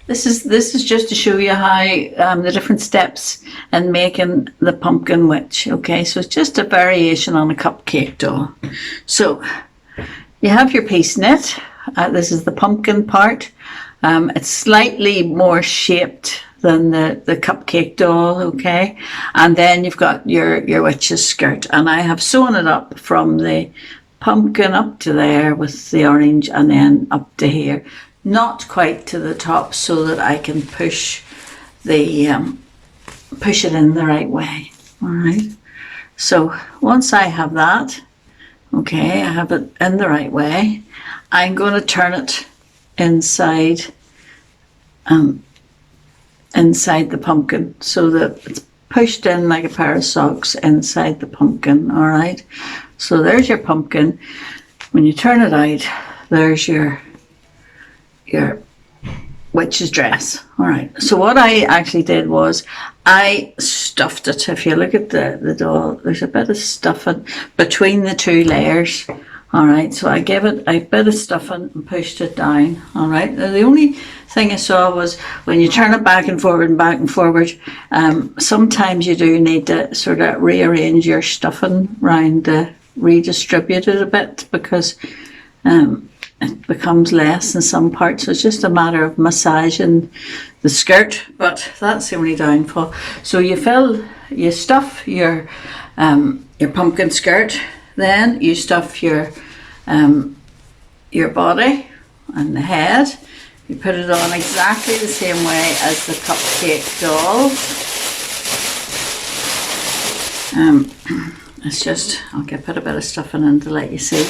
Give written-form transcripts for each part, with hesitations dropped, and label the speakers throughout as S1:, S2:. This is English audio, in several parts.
S1: This is just to show you how the different steps in making the pumpkin witch. Okay, so it's just a variation on a cupcake doll. So you have your piece knit. This is the pumpkin part. It's slightly more shaped than the cupcake doll, okay? And then you've got your witch's skirt. And I have sewn it up from the pumpkin up to there with the orange and then up to here. Not quite to the top so that I can push push it in the right way, all right? So once I have that, okay, I have it in the right way, I'm going to turn it inside inside the pumpkin so that it's pushed in like a pair of socks inside the pumpkin, all right? So there's your pumpkin. When you turn it out, there's your witch's dress. All right, so what I actually did was I stuffed it. If you look at the doll, there's a bit of stuffing between the two layers. All right, so I gave it a bit of stuffing and pushed it down. All right, now the only thing I saw was when you turn it back and forward, sometimes you do need to sort of rearrange your stuffing around to redistribute it a bit, because it becomes less in some parts. So it's just a matter of massaging the skirt, but that's the only downfall. So you stuff your pumpkin skirt, then you stuff your body and the head. You put it on exactly the same way as the cupcake doll. It's just, put a bit of stuffing in to let you see.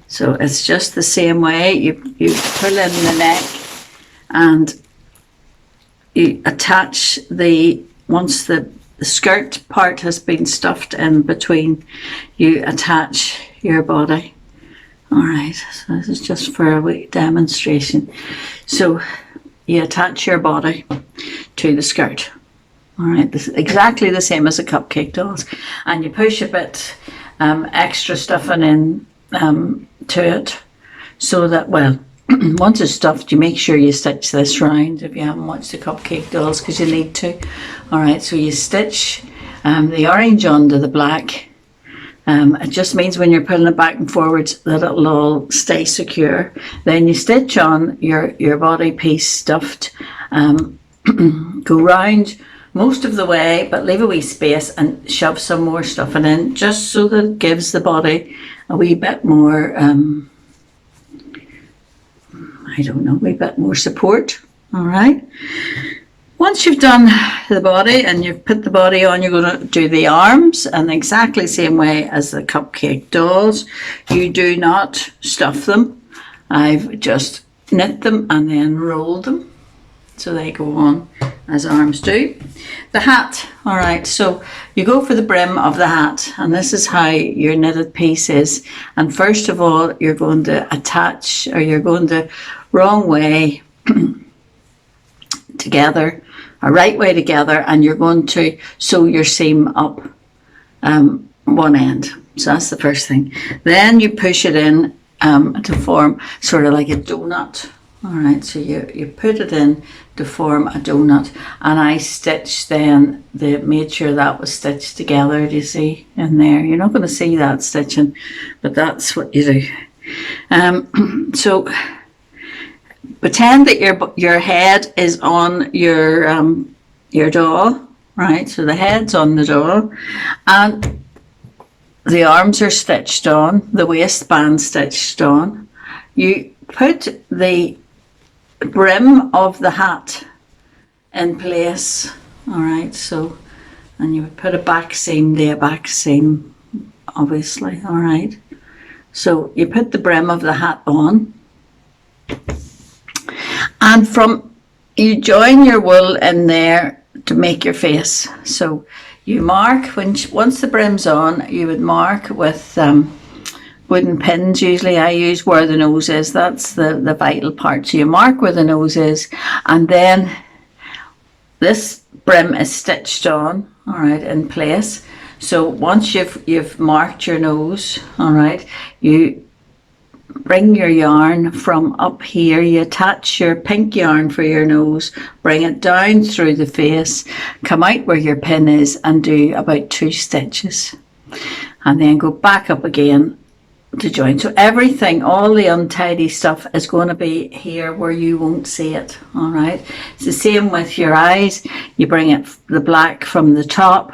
S1: So it's just the same way. You pull in the neck and you attach once the skirt part has been stuffed in between, you attach your body. All right, so this is just for a wee demonstration. So you attach your body to the skirt. All right, this is exactly the same as the cupcake dolls, and you push a bit extra stuffing in to it, so that, well, once it's stuffed, you make sure you stitch this round if you haven't watched the cupcake dolls, because you need to. All right, so you stitch the orange onto the black. It just means when you're pulling it back and forwards that it'll all stay secure. Then you stitch on your body piece stuffed, go round most of the way, but leave a wee space and shove some more stuffing in, just so that it gives the body a wee bit more, a wee bit more support. All right. Once you've done the body and you've put the body on, you're going to do the arms, and exactly the same way as the cupcake dolls. You do not stuff them. I've just knit them and then rolled them, so they go on as arms do. The hat, all right, so you go for the brim of the hat, and this is how your knitted piece is. And first of all, you're going to attach, or you're going the wrong way together, a right way together, and you're going to sew your seam up one end. So that's the first thing. Then you push it in to form sort of like a donut. All right, so you put it in to form a donut, and I stitched then, made sure that was stitched together. Do you see in there? You're not going to see that stitching, but that's what you do. So pretend that your head is on your doll, right? So the head's on the doll, and the arms are stitched on, the waistband stitched on. You put the brim of the hat in place, all right? So, and you would put a back seam obviously, all right? So you put the brim of the hat on, and you join your wool in there to make your face. So you mark, once the brim's on, you would mark with wooden pins. Usually I use where the nose is. That's the vital part. So you mark where the nose is, and then this brim is stitched on, all right, in place. So once you've marked your nose, all right, you bring your yarn from up here. You attach your pink yarn for your nose, bring it down through the face, come out where your pin is and do about 2 stitches. And then go back up again to join. So everything, all the untidy stuff is going to be here where you won't see it. All right. It's the same with your eyes. You bring it, the black from the top,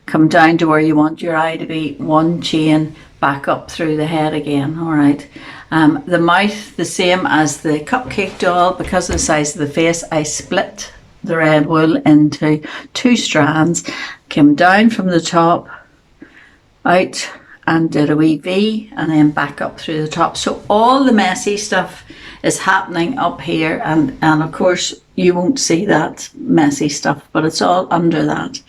S1: come down to where you want your eye to be, 1 chain, back up through the head again. All right. The mouth, the same as the cupcake doll. Because of the size of the face, I split the red wool into 2 strands, came down from the top, out, and did a wee V, and then back up through the top. So all the messy stuff is happening up here, and of course you won't see that messy stuff, but it's all under that.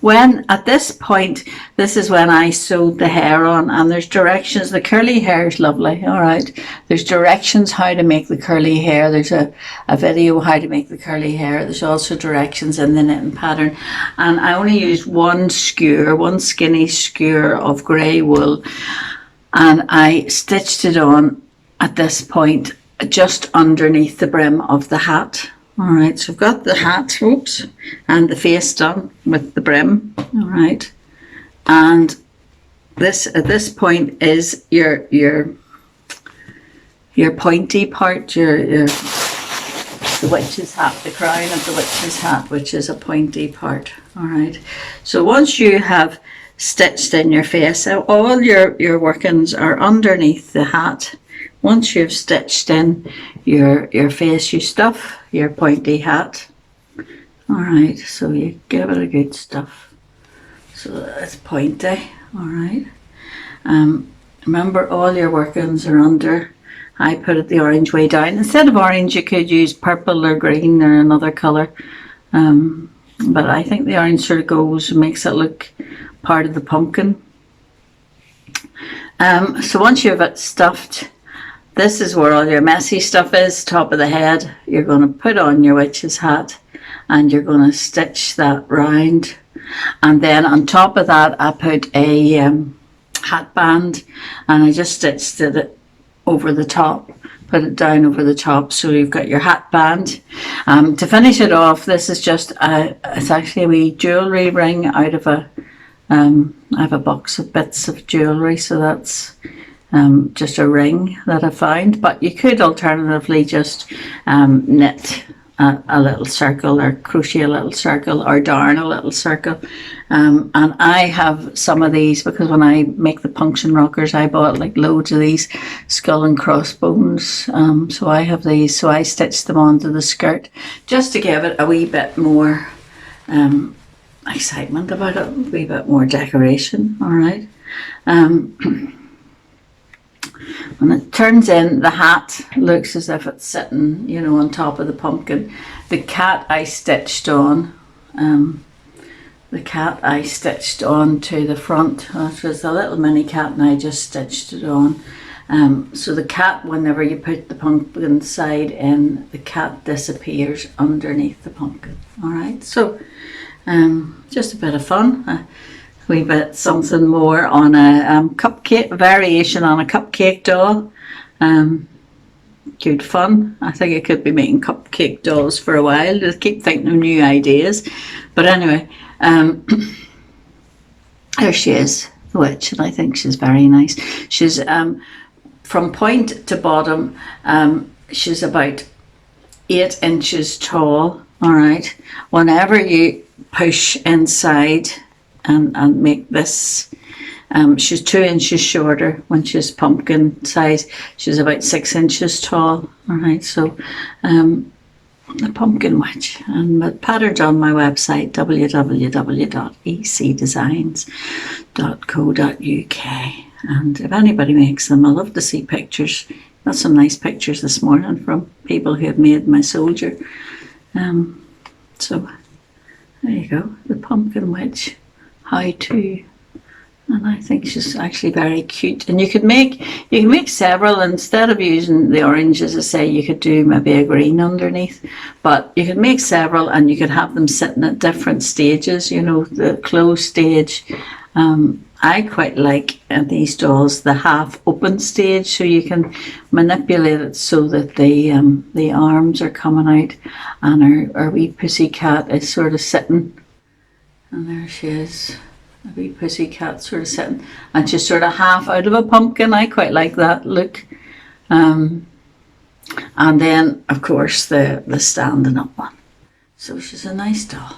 S1: When at this point, this is when I sewed the hair on, and there's directions. The curly hair is lovely. All right, there's directions how to make the curly hair. There's a video how to make the curly hair. There's also directions in the knitting pattern, and I only used one skinny skewer of grey wool, and I stitched it on at this point just underneath the brim of the hat. All right, so I've got the hat, oops, and the face done with the brim. All right, and this at this point is your pointy part, the witch's hat, the crown of the witch's hat, which is a pointy part. All right, so once you have stitched in your face, all your workings are underneath the hat. Once you've stitched in your face, you stuff your pointy hat. All right, so you give it a good stuff so that it's pointy. All right. Remember, all your workings are under. I put it the orange way down. Instead of orange, you could use purple or green or another colour. But I think the orange sort of goes and makes it look part of the pumpkin. So once you have it stuffed, this is where all your messy stuff is, top of the head. You're going to put on your witch's hat and you're going to stitch that round. And then on top of that, I put a hat band, and I just stitched it over the top, put it down over the top, so you've got your hat band. To finish it off, this is just, it's actually a wee jewellery ring out of I have a box of bits of jewellery, so that's just a ring that I found, but you could alternatively just knit a little circle, or crochet a little circle, or darn a little circle. And I have some of these because when I make the punction rockers, I bought like loads of these skull and crossbones. So I have these, so I stitched them onto the skirt just to give it a wee bit more excitement about it, a wee bit more decoration. All right. When it turns in, the hat looks as if it's sitting, you know, on top of the pumpkin. The cat I stitched on, to the front. It was a little mini cat, and I just stitched it on. So the cat, whenever you put the pumpkin side in, the cat disappears underneath the pumpkin. All right, so just a bit of fun. Wee bit something more on a cupcake, variation on a cupcake doll. Good fun. I think I could be making cupcake dolls for a while. Just keep thinking of new ideas. But anyway, there she is, the witch, and I think she's very nice. She's from point to bottom, she's about 8 inches tall. All right. Whenever you push inside and make this, she's 2 inches shorter. When she's pumpkin size, she's about 6 inches tall. All right, so the pumpkin witch, and the pattern's on my website, www.ecdesigns.co.uk, and if anybody makes them, I love to see pictures. Got some nice pictures this morning from people who have made my soldier. So there you go, the pumpkin witch. How to, and I think she's actually very cute. And you can make several. Instead of using the orange, as I say, you could do maybe a green underneath, but you could make several, and you could have them sitting at different stages, you know, the close stage, and I quite like these dolls the half open stage, so you can manipulate it so that the arms are coming out, and our wee pussycat is sort of sitting, and there she is, a wee pussycat sort of sitting, and she's sort of half out of a pumpkin. I quite like that look. And then of course the standing up one. So she's a nice doll.